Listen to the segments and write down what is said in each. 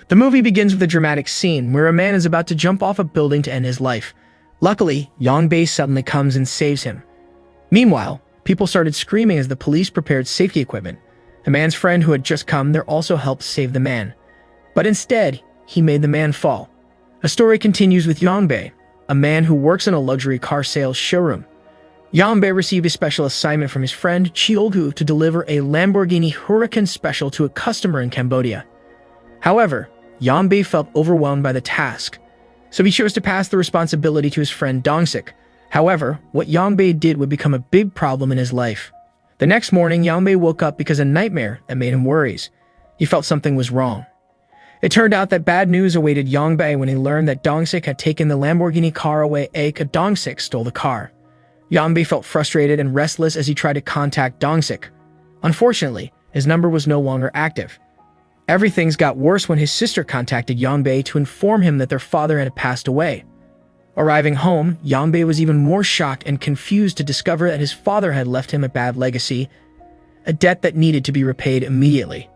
The movie begins with a dramatic scene where a man is about to jump off a building to end his life. Luckily, Yongbei suddenly comes and saves him. Meanwhile, people started screaming as the police prepared safety equipment. The man's friend who had just come there also helped save the man. But instead, he made the man fall. A story continues with Yongbei, a man who works in a luxury car sales showroom. Yongbei received a special assignment from his friend Cheolgu to deliver a Lamborghini Huracan Special to a customer in Cambodia. However, Yongbei felt overwhelmed by the task, so he chose to pass the responsibility to his friend Dongsik. However, what Yongbei did would become a big problem in his life. The next morning, Yongbei woke up because of a nightmare that made him worries. He felt something was wrong. It turned out that bad news awaited Yongbei when he learned that Dongsik had taken the Lamborghini car away. Dongsik stole the car. Yongbei felt frustrated and restless as he tried to contact Dongsik. Unfortunately, his number was no longer active. Everything got worse when his sister contacted Yongbei to inform him that their father had passed away. Arriving home, Yongbei was even more shocked and confused to discover that his father had left him a bad legacy, a debt that needed to be repaid immediately.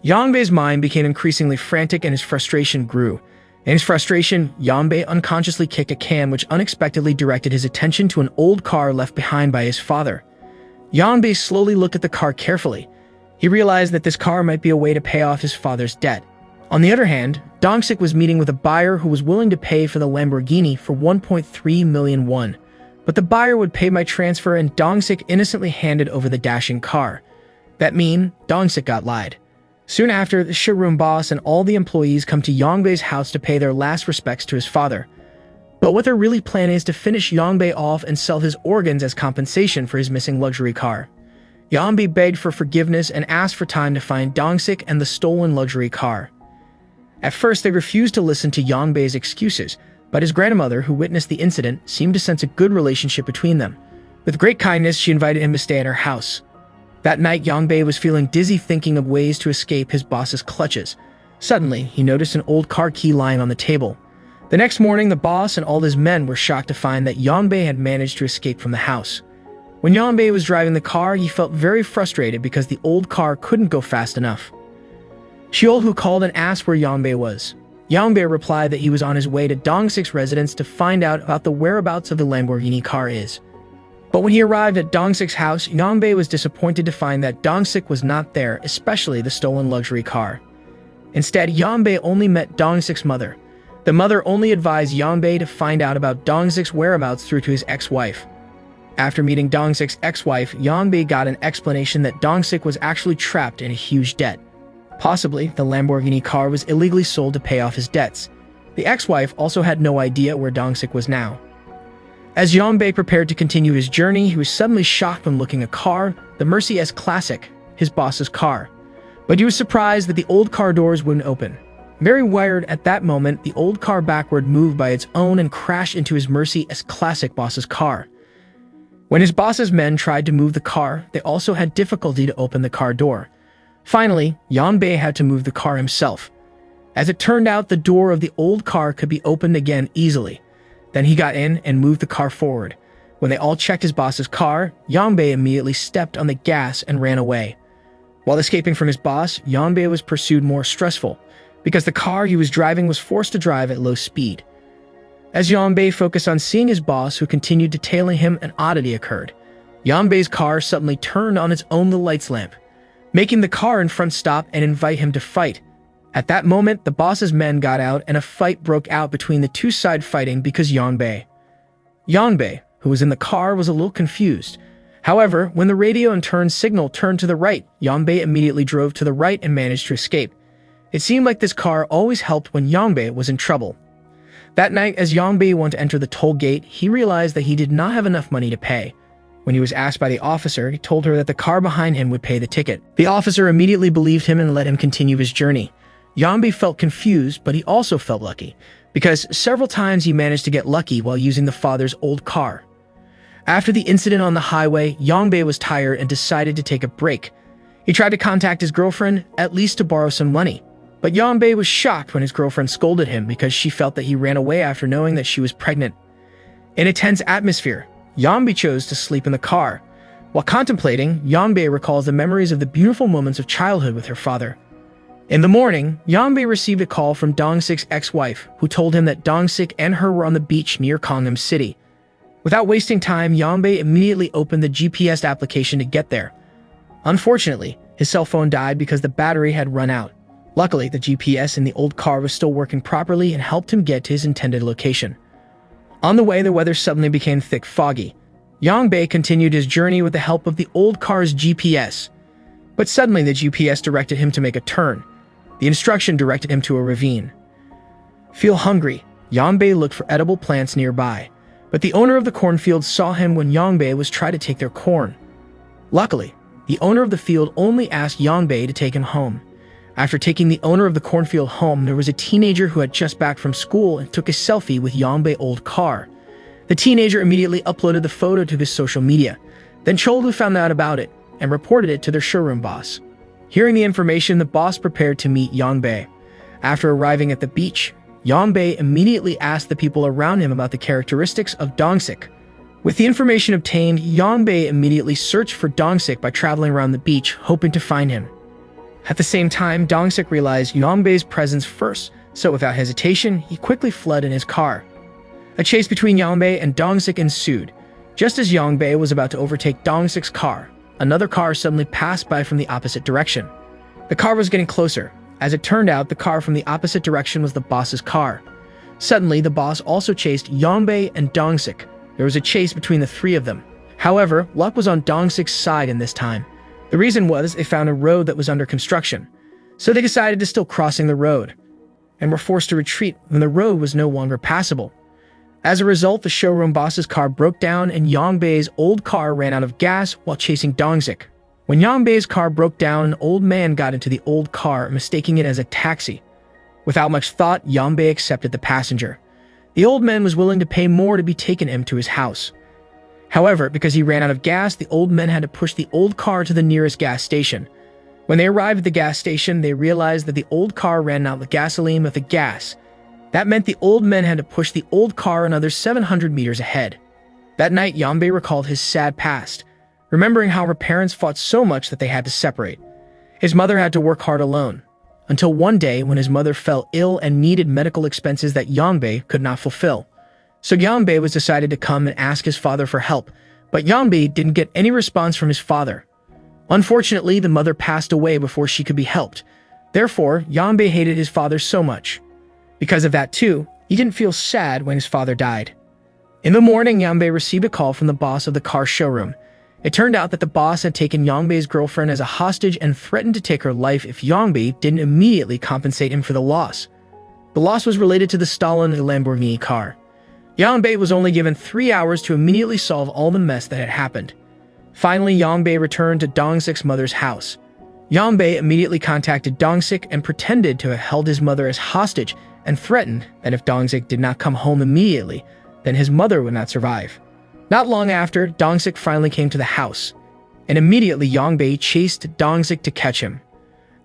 Yongbei's mind became increasingly frantic and his frustration grew. In his frustration, Yongbei unconsciously kicked a can which unexpectedly directed his attention to an old car left behind by his father. Yongbei slowly looked at the car carefully. He realized that this car might be a way to pay off his father's debt. On the other hand, Dongsik was meeting with a buyer who was willing to pay for the Lamborghini for 1.3 million won. But the buyer would pay by transfer and Dongsik innocently handed over the dashing car. That means Dongsik got lied. Soon after, the showroom boss and all the employees come to Yongbei's house to pay their last respects to his father. But what they're really planning is to finish Yongbei off and sell his organs as compensation for his missing luxury car. Yongbei begged for forgiveness and asked for time to find Dongsik and the stolen luxury car. At first, they refused to listen to Yongbei's excuses, but his grandmother, who witnessed the incident, seemed to sense a good relationship between them. With great kindness, she invited him to stay at her house. That night, Yongbei was feeling dizzy thinking of ways to escape his boss's clutches. Suddenly, he noticed an old car key lying on the table. The next morning, the boss and all his men were shocked to find that Yongbei had managed to escape from the house. When Yongbei was driving the car, he felt very frustrated because the old car couldn't go fast enough. Cheolgu called and asked where Yongbei was. Yongbei replied that he was on his way to Dongsik's residence to find out about the whereabouts of the Lamborghini car is. But when he arrived at Dongsik's house, Yongbei was disappointed to find that Dongsik was not there, especially the stolen luxury car. Instead, Yongbei only met Dongsik's mother. The mother only advised Yongbei to find out about Dongsik's whereabouts through to his ex-wife. After meeting Dongsik's ex-wife, Yongbei got an explanation that Dongsik was actually trapped in a huge debt. Possibly, the Lamborghini car was illegally sold to pay off his debts. The ex-wife also had no idea where Dongsik was now. As Yongbei prepared to continue his journey, he was suddenly shocked when looking at a car, the Mercy S Classic, his boss's car. But he was surprised that the old car doors wouldn't open. Very wired at that moment, the old car backward moved by its own and crashed into his Mercy S Classic boss's car. When his boss's men tried to move the car, they also had difficulty to open the car door. Finally, Yongbei had to move the car himself. As it turned out, the door of the old car could be opened again easily. Then he got in and moved the car forward. When they all checked his boss's car, Yongbei immediately stepped on the gas and ran away. While escaping from his boss, Yongbei was pursued more stressful, because the car he was driving was forced to drive at low speed. As Yongbei focused on seeing his boss, who continued detailing him, an oddity occurred. Yongbei's car suddenly turned on its own the lights lamp, making the car in front stop and invite him to fight. At that moment, the boss's men got out and a fight broke out between the two sides fighting because Yongbei, who was in the car, was a little confused. However, when the radio and turn signal turned to the right, Yongbei immediately drove to the right and managed to escape. It seemed like this car always helped when Yongbei was in trouble. That night, as Yongbei went to enter the toll gate, he realized that he did not have enough money to pay. When he was asked by the officer, he told her that the car behind him would pay the ticket. The officer immediately believed him and let him continue his journey. Yongbei felt confused, but he also felt lucky, because several times he managed to get lucky while using the father's old car. After the incident on the highway, Yongbei was tired and decided to take a break. He tried to contact his girlfriend, at least to borrow some money. But Yongbei was shocked when his girlfriend scolded him because she felt that he ran away after knowing that she was pregnant. In a tense atmosphere, Yongbei chose to sleep in the car. While contemplating, Yongbei recalls the memories of the beautiful moments of childhood with her father. In the morning, Yangbei received a call from Dongsik's ex-wife, who told him that Dongsik and her were on the beach near Kongnam City. Without wasting time, Yangbei immediately opened the GPS application to get there. Unfortunately, his cell phone died because the battery had run out. Luckily, the GPS in the old car was still working properly and helped him get to his intended location. On the way, the weather suddenly became thick foggy. Yangbei continued his journey with the help of the old car's GPS. But suddenly the GPS directed him to make a turn. The instruction directed him to a ravine. Feel hungry, Yangbei looked for edible plants nearby. But the owner of the cornfield saw him when Yangbei was trying to take their corn. Luckily, the owner of the field only asked Yangbei to take him home. After taking the owner of the cornfield home, there was a teenager who had just back from school and took a selfie with Yangbei's old car. The teenager immediately uploaded the photo to his social media. Then Choldu found out about it and reported it to their showroom boss. Hearing the information, the boss prepared to meet Yangbei. After arriving at the beach, Yangbei immediately asked the people around him about the characteristics of Dongsik. With the information obtained, Yangbei immediately searched for Dongsik by traveling around the beach, hoping to find him. At the same time, Dongsik realized Yangbei's presence first, so without hesitation, he quickly fled in his car. A chase between Yangbei and Dongsik ensued. Just as Yangbei was about to overtake Dongsik's car, another car suddenly passed by from the opposite direction. The car was getting closer. As it turned out, the car from the opposite direction was the boss's car. Suddenly, the boss also chased Yangbei and Dongsik. There was a chase between the three of them. However, luck was on Dongsik's side in this time. The reason was they found a road that was under construction, so they decided to still crossing the road, and were forced to retreat when the road was no longer passable. As a result, the showroom boss's car broke down and Yangbei's old car ran out of gas while chasing Dongsik. When Yangbei's car broke down, an old man got into the old car, mistaking it as a taxi. Without much thought, Yangbei accepted the passenger. The old man was willing to pay more to be taken him to his house. However, because he ran out of gas, the old men had to push the old car to the nearest gas station. When they arrived at the gas station, they realized that the old car ran out of gasoline with the gas. That meant the old men had to push the old car another 700 meters ahead. That night, Yangbei recalled his sad past, remembering how her parents fought so much that they had to separate. His mother had to work hard alone, until one day when his mother fell ill and needed medical expenses that Yangbei could not fulfill. So Yangbei was decided to come and ask his father for help, but Yangbei didn't get any response from his father. Unfortunately, the mother passed away before she could be helped. Therefore, Yangbei hated his father so much. Because of that too, he didn't feel sad when his father died. In the morning, Yangbei received a call from the boss of the car showroom. It turned out that the boss had taken Yangbei's girlfriend as a hostage and threatened to take her life if Yangbei didn't immediately compensate him for the loss. The loss was related to the stolen Lamborghini car. Yangbei was only given 3 hours to immediately solve all the mess that had happened. Finally, Yangbei returned to Dongsik's mother's house. Yangbei immediately contacted Dongsik and pretended to have held his mother as hostage and threatened that if Dongsik did not come home immediately, then his mother would not survive. Not long after, Dongsik finally came to the house, and immediately Yangbei chased Dongsik to catch him.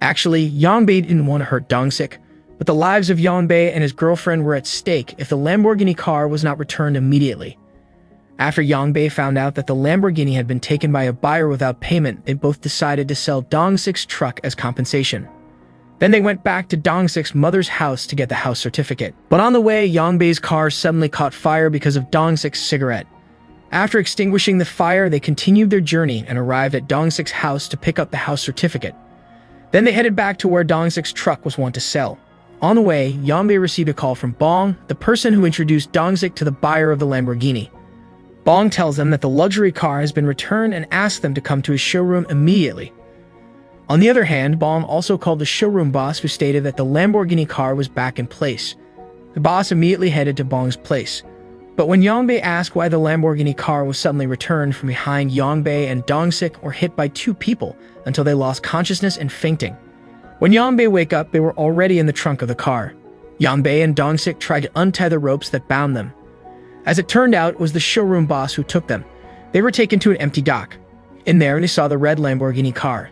Actually, Yangbei didn't want to hurt Dongsik, but the lives of Yangbei and his girlfriend were at stake if the Lamborghini car was not returned immediately. After Yangbei found out that the Lamborghini had been taken by a buyer without payment, they both decided to sell Dongsik's truck as compensation. Then they went back to Dongsik's mother's house to get the house certificate. But on the way, Yangbei's car suddenly caught fire because of Dongsik's cigarette. After extinguishing the fire, they continued their journey and arrived at Dongsik's house to pick up the house certificate. Then they headed back to where Dongsik's truck was wont to sell. On the way, Yangbei received a call from Bong, the person who introduced Dongsik to the buyer of the Lamborghini. Bong tells them that the luxury car has been returned and asks them to come to his showroom immediately. On the other hand, Bong also called the showroom boss, who stated that the Lamborghini car was back in place. The boss immediately headed to Bong's place. But when Yangbei asked why the Lamborghini car was suddenly returned from behind, Yangbei and Dongsik were hit by 2 people until they lost consciousness and fainting. When Yangbei woke up, they were already in the trunk of the car. Yangbei and Dongsik tried to untie the ropes that bound them. As it turned out, it was the showroom boss who took them. They were taken to an empty dock. In there, they saw the red Lamborghini car.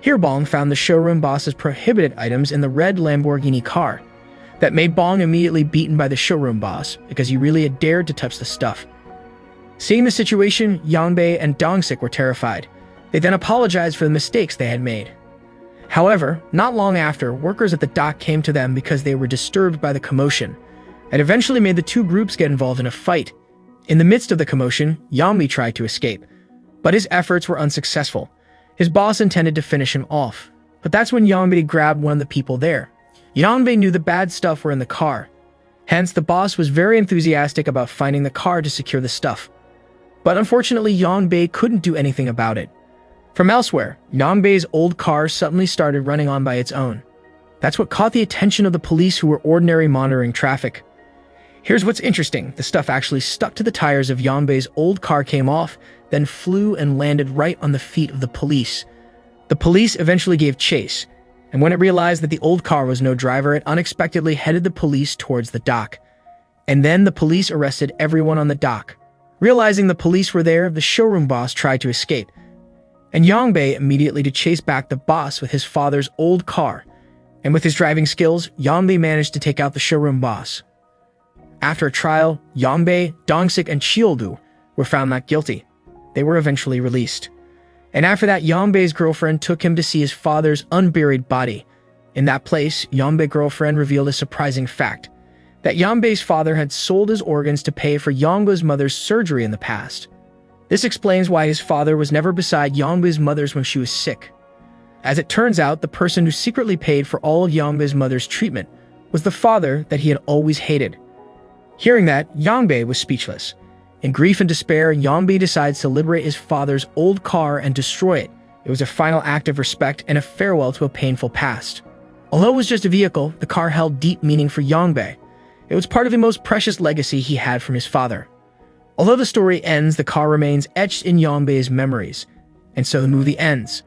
Here, Bong found the showroom boss's prohibited items in the red Lamborghini car. That made Bong immediately beaten by the showroom boss because he really had dared to touch the stuff. Seeing the situation, Yangbei and Dongsik were terrified. They then apologized for the mistakes they had made. However, not long after, workers at the dock came to them because they were disturbed by the commotion, and eventually made the two groups get involved in a fight. In the midst of the commotion, Yambi tried to escape, but his efforts were unsuccessful. His boss intended to finish him off, but that's when Yambi grabbed one of the people there. Yambi knew the bad stuff were in the car. Hence, the boss was very enthusiastic about finding the car to secure the stuff. But unfortunately, Yambi couldn't do anything about it. From elsewhere, Yambi's old car suddenly started running on by its own. That's what caught the attention of the police who were ordinarily monitoring traffic. Here's what's interesting. The stuff actually stuck to the tires of Yambi's old car, came off, then flew and landed right on the feet of the police. The police eventually gave chase, and when it realized that the old car was no driver, it unexpectedly headed the police towards the dock. And then the police arrested everyone on the dock. Realizing the police were there, the showroom boss tried to escape, and Yambi immediately to chase back the boss with his father's old car. And with his driving skills, Yambi managed to take out the showroom boss. After a trial, Yambi, Dongsik, and Chioldu were found not guilty. They were eventually released. And after that, Yambi's girlfriend took him to see his father's unburied body. In that place, Yambi's girlfriend revealed a surprising fact, that Yambi's father had sold his organs to pay for Yambi's mother's surgery in the past. This explains why his father was never beside Yambi's mother's when she was sick. As it turns out, the person who secretly paid for all of Yambi's mother's treatment was the father that he had always hated. Hearing that, Yambi was speechless. In grief and despair, Yambi decides to liberate his father's old car and destroy it. It was a final act of respect and a farewell to a painful past. Although it was just a vehicle, the car held deep meaning for Yambi. It was part of the most precious legacy he had from his father. Although the story ends, the car remains etched in Yambi's memories, and so the movie ends.